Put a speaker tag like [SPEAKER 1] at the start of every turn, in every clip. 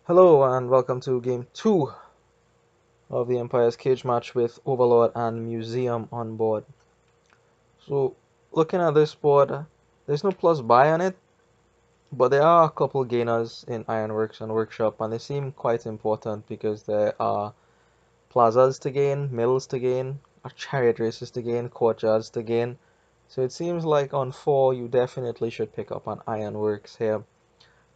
[SPEAKER 1] Hello and welcome to game 2 of the Empire's Cage match with Overlord and Museum on board. So, looking at this board, there's no plus buy on it, but there are a couple gainers in Ironworks and Workshop, and they seem quite important because there are plazas to gain, mills to gain, chariot races to gain, courtyards to gain. So it seems like on 4 you definitely should pick up an Ironworks here.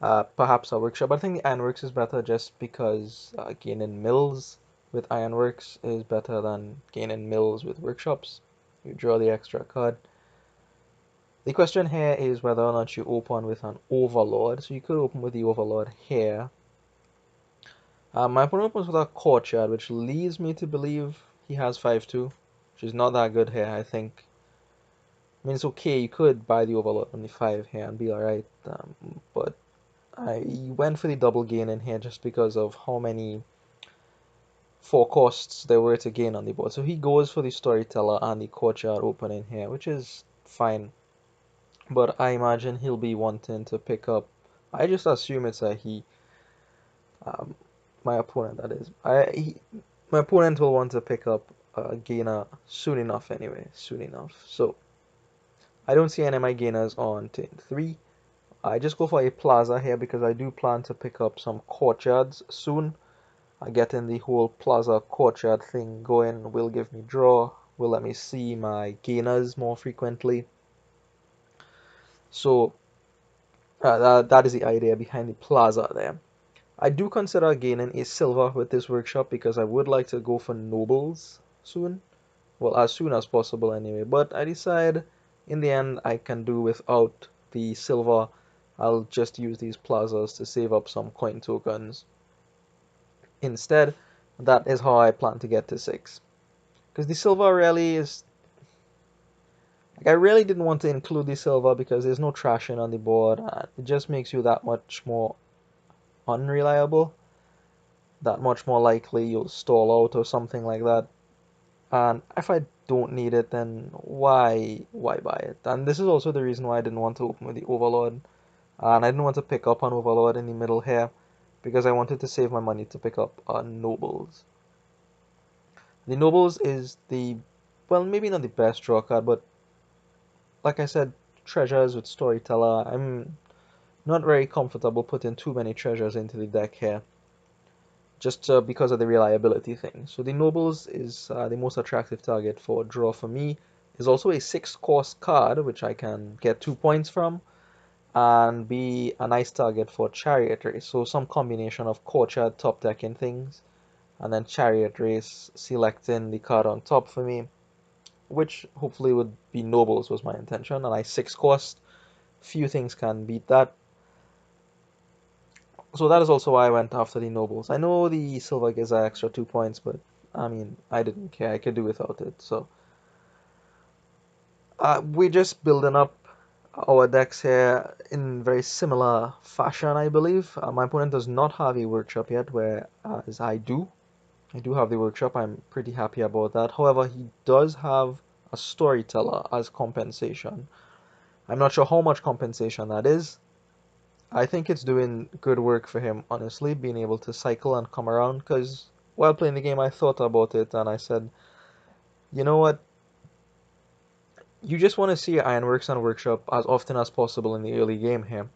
[SPEAKER 1] Perhaps a workshop. I think the ironworks is better just because gaining mills with ironworks is better than gaining mills with workshops. You draw the extra card. The question here is whether or not you open with an overlord. So you could open with the overlord here. My opponent opens with a courtyard, which leads me to believe he has 5-2, which is not that good here, I think. I mean, it's okay, you could buy the overlord on the 5 here and be alright, but I went for the double gain in here just because of how many 4 costs there were to gain on the board. So he goes for the Storyteller and the Courtyard opening here, which is fine. But I imagine he'll be wanting to pick up. I just assume it's a he. Um, my opponent, that is. My opponent will want to pick up a gainer soon enough anyway. Soon enough. So I don't see any of my gainers on turn 3. I just go for a plaza here because I do plan to pick up some courtyards soon. Getting the whole plaza courtyard thing going will give me draw, will let me see my gainers more frequently. So that is the idea behind the plaza there. I do consider gaining a silver with this workshop because I would like to go for nobles soon. Well, as soon as possible anyway. But I decide in the end I can do without the silver. I'll just use these plazas to save up some coin tokens. Instead, that is how I plan to get to 6. Because the silver really is... Like, I really didn't want to include the silver because there's no trashing on the board, and it just makes you that much more unreliable. That much more likely you'll stall out or something like that. And if I don't need it, then why buy it? And this is also the reason why I didn't want to open with the Overlord. And I didn't want to pick up an Overlord in the middle here because I wanted to save my money to pick up Nobles. The Nobles is the, well, maybe not the best draw card, but like I said, treasures with Storyteller. I'm not very comfortable putting too many treasures into the deck here, just because of the reliability thing. So the Nobles is the most attractive target for draw for me. Is also a 6-cost card, which I can get 2 points from, and be a nice target for Chariot Race. So some combination of Courtyard top decking things, and then Chariot Race selecting the card on top for me, which hopefully would be Nobles was my intention. A nice 6-cost. Few things can beat that. So that is also why I went after the Nobles. I know the Silver gives an extra 2 points, but I mean, I didn't care. I could do without it. So we're just building up our decks here in very similar fashion, I believe. My opponent does not have a workshop yet, whereas I do. I do have the workshop. I'm pretty happy about that. However, he does have a storyteller as compensation. I'm not sure how much compensation that is. I think it's doing good work for him, honestly, being able to cycle and come around. Because while playing the game, I thought about it and I said, you know what? You just want to see Ironworks and Workshop as often as possible in the early game here.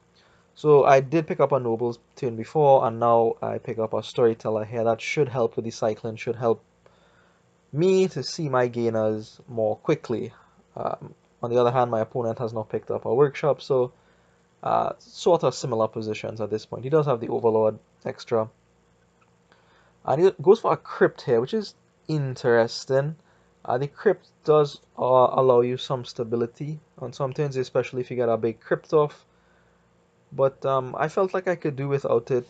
[SPEAKER 1] So I did pick up a Nobles turn before, and now I pick up a Storyteller here. That should help with the cycling, should help me to see my gainers more quickly. On the other hand, my opponent has not picked up a Workshop, so sort of similar positions at this point. He does have the Overlord extra. And he goes for a Crypt here, which is interesting. The Crypt does allow you some stability on some turns, especially if you get a big Crypt off. But I felt like I could do without it.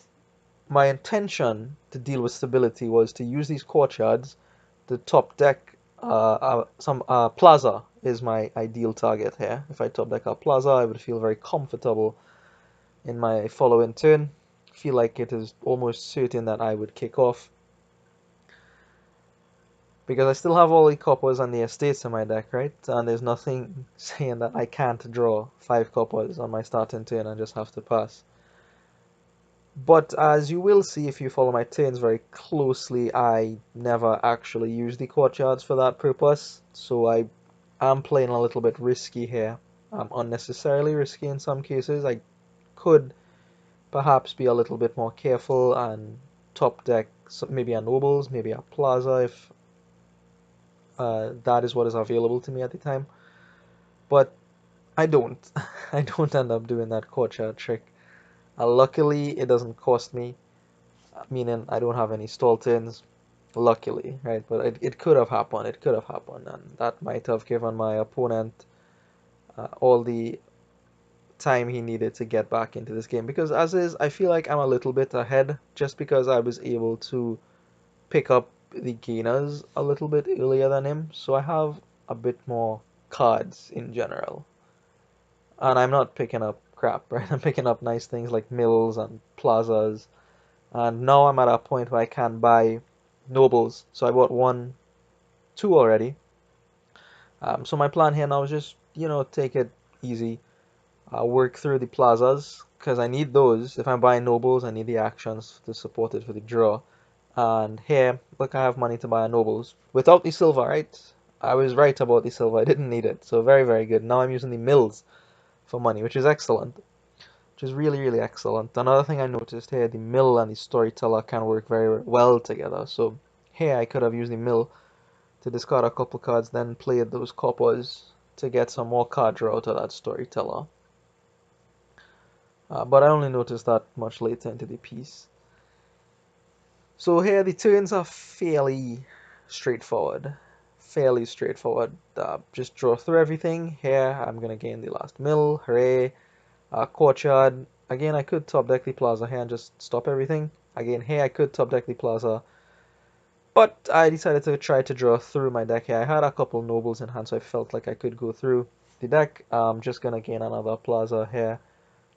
[SPEAKER 1] My intention to deal with stability was to use these courtyards. The top deck, some plaza is my ideal target here. If I top deck a plaza, I would feel very comfortable in my following turn. Feel like it is almost certain that I would kick off because I still have all the coppers and the estates in my deck, right? And there's nothing saying that I can't draw 5 coppers on my starting turn and just have to pass. But as you will see if you follow my turns very closely, I never actually use the courtyards for that purpose. So I am playing a little bit risky here. Unnecessarily risky in some cases. I could perhaps be a little bit more careful and top deck maybe a nobles, maybe a plaza if that is what is available to me at the time. But I don't. I don't end up doing that courtyard trick. Luckily, it doesn't cost me, meaning I don't have any stall turns. Luckily, right? But it could have happened. It could have happened, and that might have given my opponent all the time he needed to get back into this game. Because as is, I feel like I'm a little bit ahead just because I was able to pick up the gainers a little bit earlier than him. So I have a bit more cards in general. And I'm not picking up crap, right? I'm picking up nice things like mills and plazas. And now I'm at a point where I can buy nobles. So I bought one, two already. So my plan here now is just, take it easy. Work through the plazas, because I need those. If I'm buying nobles, I need the actions to support it for the draw. And here, look, I have money to buy a nobles. Without the silver, right? I was right about the silver. I didn't need it. So very, very good. Now I'm using the mills for money, which is excellent. Which is really, really excellent. Another thing I noticed here, the mill and the storyteller can work very well together. So here I could have used the mill to discard a couple cards, then played those coppers to get some more card draw out of that storyteller. But I only noticed that much later into the piece. So here the turns are fairly straightforward. Fairly straightforward. Just draw through everything. Here I'm going to gain the last mill. Hooray. Courtyard. Again, I could top deck the plaza here and just stop everything. Again, here I could top deck the plaza. But I decided to try to draw through my deck here. I had a couple nobles in hand, so I felt like I could go through the deck. I'm just going to gain another plaza here.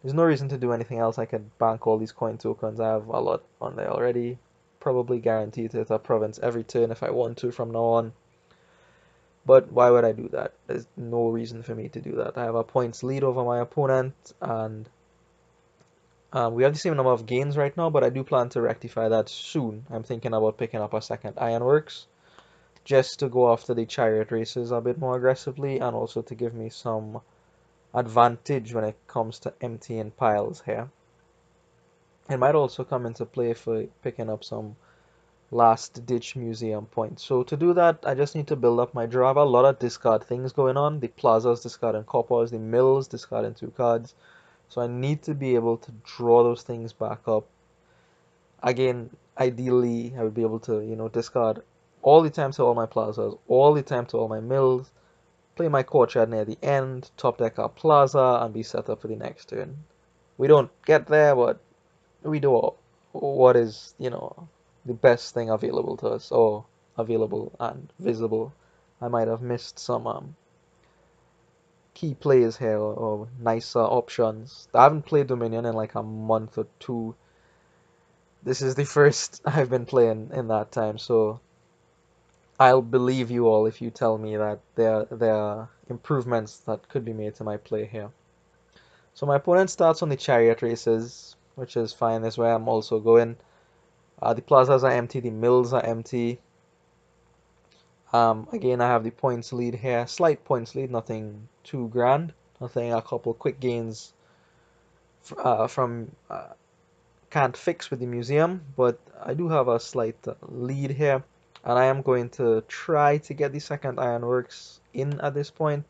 [SPEAKER 1] There's no reason to do anything else. I could bank all these coin tokens. I have a lot on there already. Probably guaranteed to hit a province every turn if I want to from now on. But why would I do that? There's no reason for me to do that. I have a points lead over my opponent, and we have the same number of gains right now, but I do plan to rectify that soon. I'm thinking about picking up a second Ironworks, just to go after the chariot races a bit more aggressively, and also to give me some advantage when it comes to emptying piles here. It might also come into play for picking up some last ditch museum points. So to do that, I just need to build up my draw. I have a lot of discard things going on. The plazas discarding coppers, the mills discarding 2 cards. So I need to be able to draw those things back up. Again, ideally, I would be able to, discard all the time to all my plazas, all the time to all my mills, play my courtyard near the end, top deck our plaza, and be set up for the next turn. We don't get there, but we do what is, the best thing available to us, or available and visible. I might have missed some key plays here, or nicer options. I haven't played Dominion in like a month or two. This is the first I've been playing in that time, so I'll believe you all if you tell me that there are improvements that could be made to my play here. So my opponent starts on the chariot races, which is fine. That's where I'm also going. The plazas are empty, the mills are empty. Again, I have the points lead here. Slight points lead, nothing too grand. Nothing a couple quick gains from can't fix with the museum, but I do have a slight lead here. And I am going to try to get the second ironworks in at this point.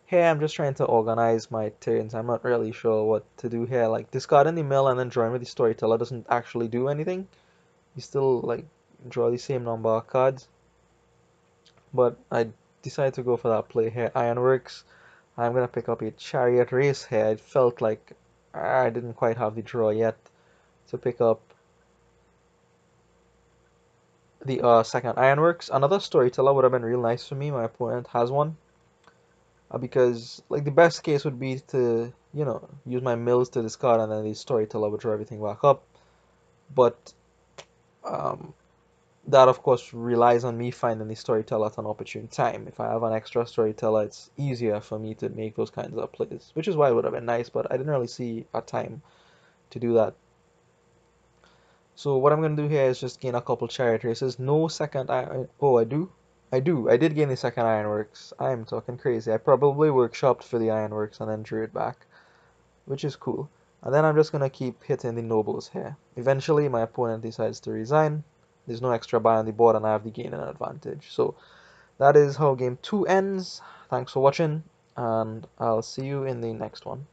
[SPEAKER 1] Here, I'm just trying to organize my turns. I'm not really sure what to do here. Like, discarding the mill and then drawing with the storyteller doesn't actually do anything. You still, like, draw the same number of cards. But I decided to go for that play here. Ironworks. I'm going to pick up a chariot race here. It felt like I didn't quite have the draw yet to pick up the second ironworks. Another storyteller would have been real nice for me. My opponent has one. Because, like, the best case would be to, use my mills to discard and then the storyteller would draw everything back up. But um, that of course relies on me finding the storyteller at an opportune time. If I have an extra storyteller, it's easier for me to make those kinds of plays, which is why it would have been nice, but I didn't really see a time to do that. So what I'm going to do here is just gain a couple chariot races. No second iron. Oh, I do? I did gain the second ironworks. I'm talking crazy. I probably workshopped for the ironworks and then drew it back, which is cool. And then I'm just going to keep hitting the nobles here. Eventually, my opponent decides to resign. There's no extra buy on the board, and I have the gain and advantage. So that is how game 2 ends. Thanks for watching, and I'll see you in the next one.